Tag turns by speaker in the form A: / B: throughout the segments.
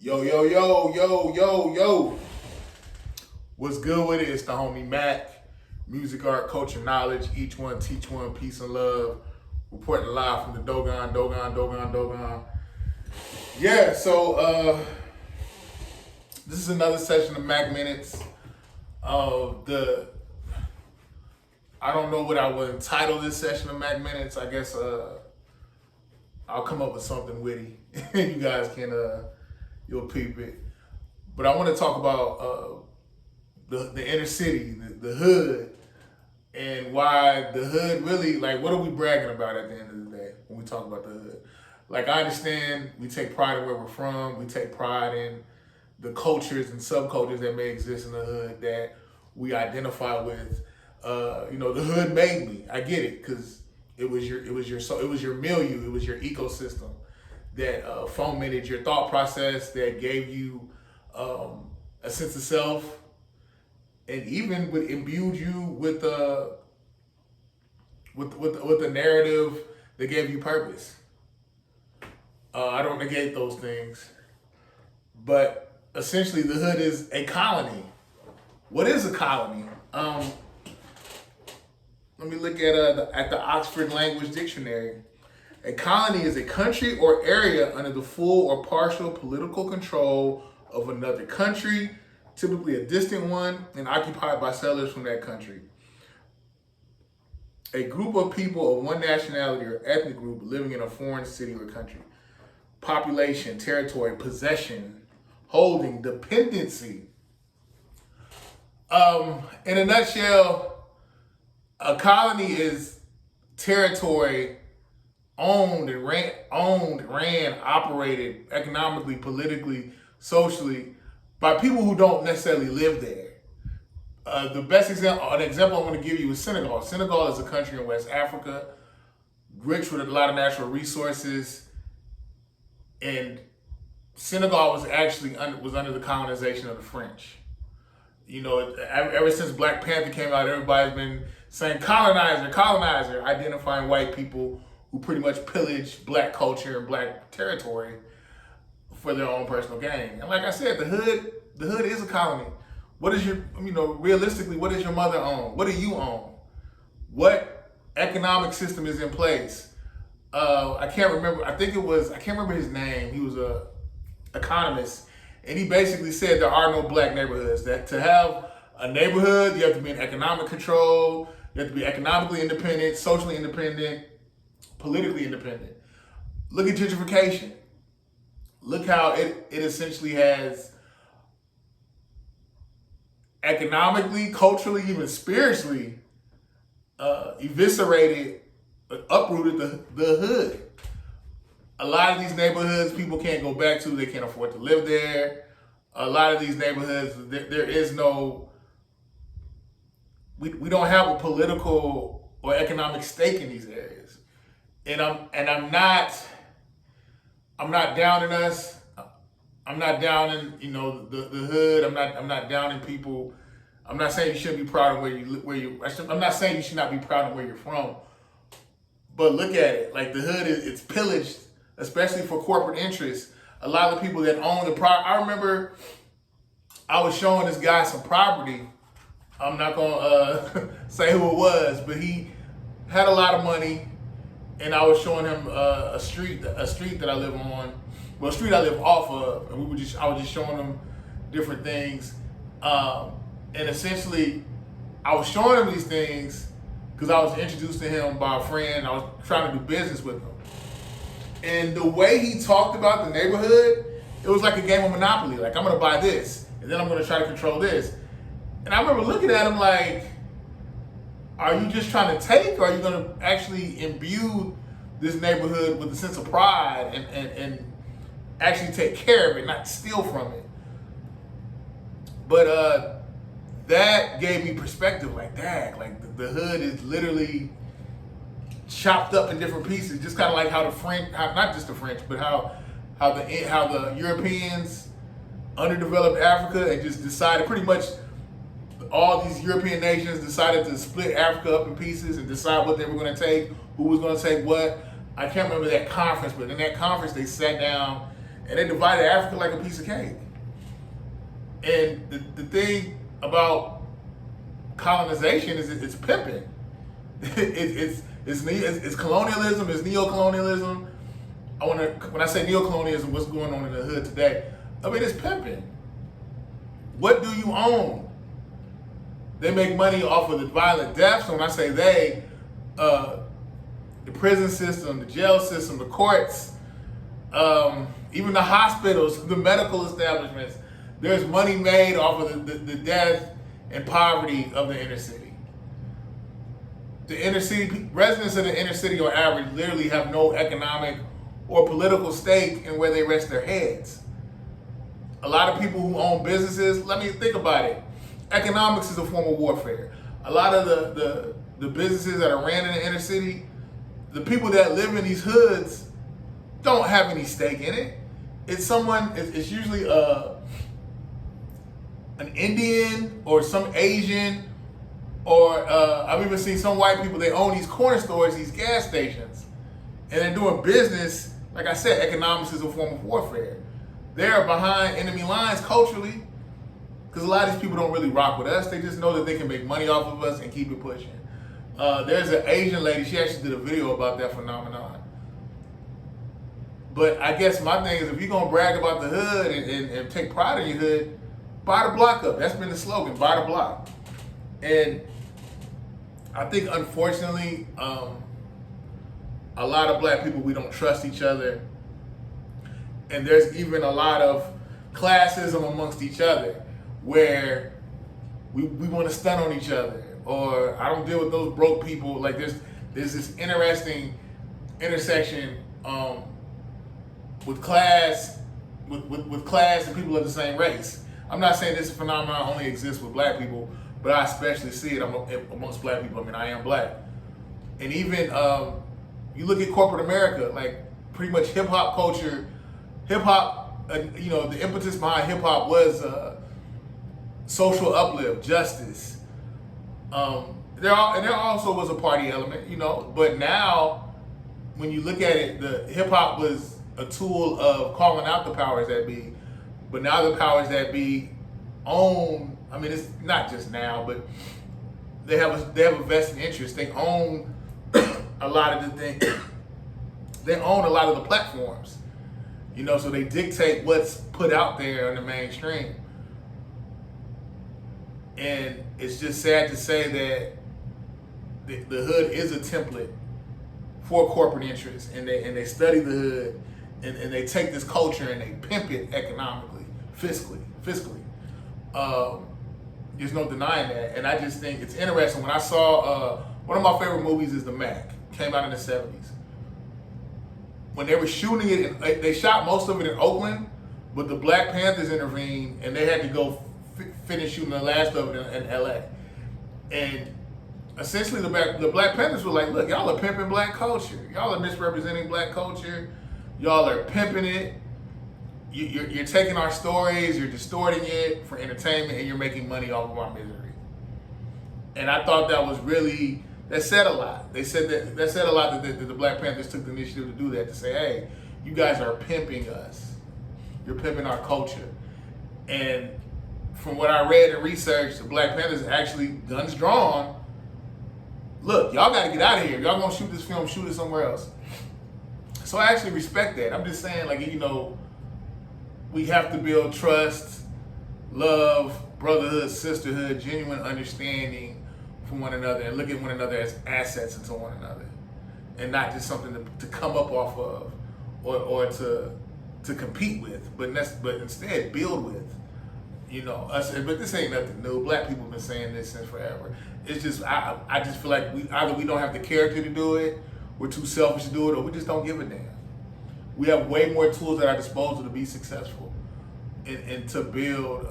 A: Yo, yo, yo, yo, yo, yo. What's good with it? It's the homie MACK. Music, art, culture, knowledge. Each one, teach one, peace and love. Reporting live from the Dogon. Yeah, so this is another session of MACK Minutes. I don't know what I would entitle this session of MACK Minutes. I guess I'll come up with something witty. You guys can you'll peep it. But I want to talk about the inner city, the hood, and why the hood really, like, what are we bragging about at the end of the day when we talk about the hood? Like, I understand we take pride in where we're from. We take pride in the cultures and subcultures that may exist in the hood that we identify with. The hood made me. I get it, because it was your milieu, it was your ecosystem that fomented your thought process, that gave you a sense of self, and even imbued you with a narrative that gave you purpose. I don't negate those things, but essentially the hood is a colony. What is a colony? Let me look at the Oxford Language Dictionary. A colony is a country or area under the full or partial political control of another country, typically a distant one, and occupied by settlers from that country. A group of people of one nationality or ethnic group living in a foreign city or country. Population, territory, possession, holding, dependency. In a nutshell, a colony is territory owned, ran, operated economically, politically, socially by people who don't necessarily live there. The best example, I'm going to give you is Senegal. Senegal is a country in West Africa, rich with a lot of natural resources, and Senegal was actually under the colonization of the French. You know, ever since Black Panther came out, everybody's been saying colonizer, identifying white people who pretty much pillaged black culture and black territory for their own personal gain. And like I said, the hood is a colony. What is realistically, what does your mother own? What do you own? What economic system is in place? I can't remember his name. He was a economist, and he basically said there are no black neighborhoods. That to have a neighborhood, you have to be in economic control, you have to be economically independent, socially independent, politically independent. Look at gentrification. Look how it essentially has economically, culturally, even spiritually eviscerated, uprooted the hood. A lot of these neighborhoods people can't go back to. They can't afford to live there. A lot of these neighborhoods, there is no, we don't have a political or economic stake in these areas. And I'm not down in us. I'm not down in the hood. I'm not down in people. I'm not saying you shouldn't be proud of I'm not saying you should not be proud of where you're from. But look at it. Like, the hood it's pillaged, especially for corporate interests. A lot of the people that own the property. I remember I was showing this guy some property. I'm not gonna say who it was, but he had a lot of money, and I was showing him a street that I live on, a street I live off of, and I was just showing him different things, and essentially I was showing him these things because I was introduced to him by a friend. I was trying to do business with him, and the way he talked about the neighborhood, it was like a game of Monopoly. Like, I'm gonna buy this, and then I'm gonna try to control this. And I remember looking at him like, are you just trying to take, or are you going to actually imbue this neighborhood with a sense of pride and actually take care of it, not steal from it? But that gave me perspective, like, dang, like the hood is literally chopped up in different pieces, just kind of like how the French, not just the French, but how the Europeans underdeveloped Africa and just decided pretty much. All these European nations decided to split Africa up in pieces and decide what they were going to take, who was going to take what. I can't remember that conference, but in that conference they sat down and they divided Africa like a piece of cake. And the thing about colonization is it's pimping. It's colonialism, it's neocolonialism. When I say neocolonialism, what's going on in the hood today? I mean, it's pimping. What do you own? They make money off of the violent deaths. When I say they, the prison system, the jail system, the courts, even the hospitals, the medical establishments, there's money made off of the death and poverty of the inner city. The inner city, residents of the inner city on average literally have no economic or political stake in where they rest their heads. A lot of people who own businesses, let me think about it. Economics is a form of warfare. A lot of the businesses that are ran in the inner city, the people that live in these hoods don't have any stake in it. It's usually an Indian or some Asian, or I've even seen some white people, they own these corner stores, these gas stations, and they're doing business. Like I said, economics is a form of warfare. They're behind enemy lines culturally, because a lot of these people don't really rock with us. They just know that they can make money off of us and keep it pushing. There's an Asian lady, she actually did a video about that phenomenon. But I guess my thing is, if you're gonna brag about the hood and take pride in your hood, buy the block up. That's been the slogan, buy the block. And I think, unfortunately, a lot of black people, we don't trust each other. And there's even a lot of classism amongst each other, where we want to stun on each other, or I don't deal with those broke people. Like there's this interesting intersection with class and people of the same race. I'm not saying this phenomenon only exists with black people, but I especially see it amongst black people. I mean, I am black. And even you look at corporate America, like pretty much hip hop culture, the impetus behind hip hop was social uplift, justice. There also was a party element, but now when you look at it, the hip hop was a tool of calling out the powers that be. But now the powers that be own, I mean, it's not just now, but they have a vested interest. They own a lot of the things. They own a lot of the platforms, so they dictate what's put out there in the mainstream. And it's just sad to say that the hood is a template for corporate interests, and they study the hood, and they take this culture and they pimp it economically, fiscally. There's no denying that. And I just think it's interesting. When I saw, one of my favorite movies is the MACK, came out in the 70s. When they were shooting it, they shot most of it in Oakland, but the Black Panthers intervened and they had to go finish shooting the last of it in LA. And essentially the Black Panthers were like, look, y'all are pimping black culture. Y'all are misrepresenting black culture. Y'all are pimping it. You're taking our stories, you're distorting it for entertainment, and you're making money off of our misery. And I thought that said a lot. That said a lot that the Black Panthers took the initiative to do that, to say, hey, you guys are pimping us. You're pimping our culture. And from what I read and researched, the Black Panthers actually, guns drawn, look, y'all got to get out of here. If y'all gonna shoot this film, shoot it somewhere else. So I actually respect that. I'm just saying, we have to build trust, love, brotherhood, sisterhood, genuine understanding from one another, and look at one another as assets into one another, and not just something to come up off of or to compete with, but instead build with. Us. But this ain't nothing new. Black people have been saying this since forever. It's just I just feel like we don't have the character to do it, we're too selfish to do it, or we just don't give a damn. We have way more tools at our disposal to be successful and to build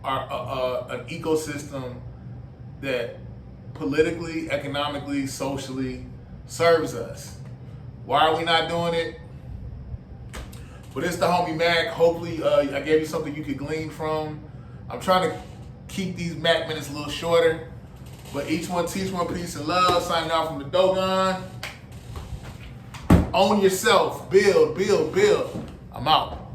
A: an ecosystem that politically, economically, socially serves us. Why are we not doing it? But it's the homie Mac. Hopefully I gave you something you could glean from. I'm trying to keep these Mac minutes a little shorter, but each one teach one, peace and love. Signing out from the Dogon. Own yourself. Build, build, build. I'm out.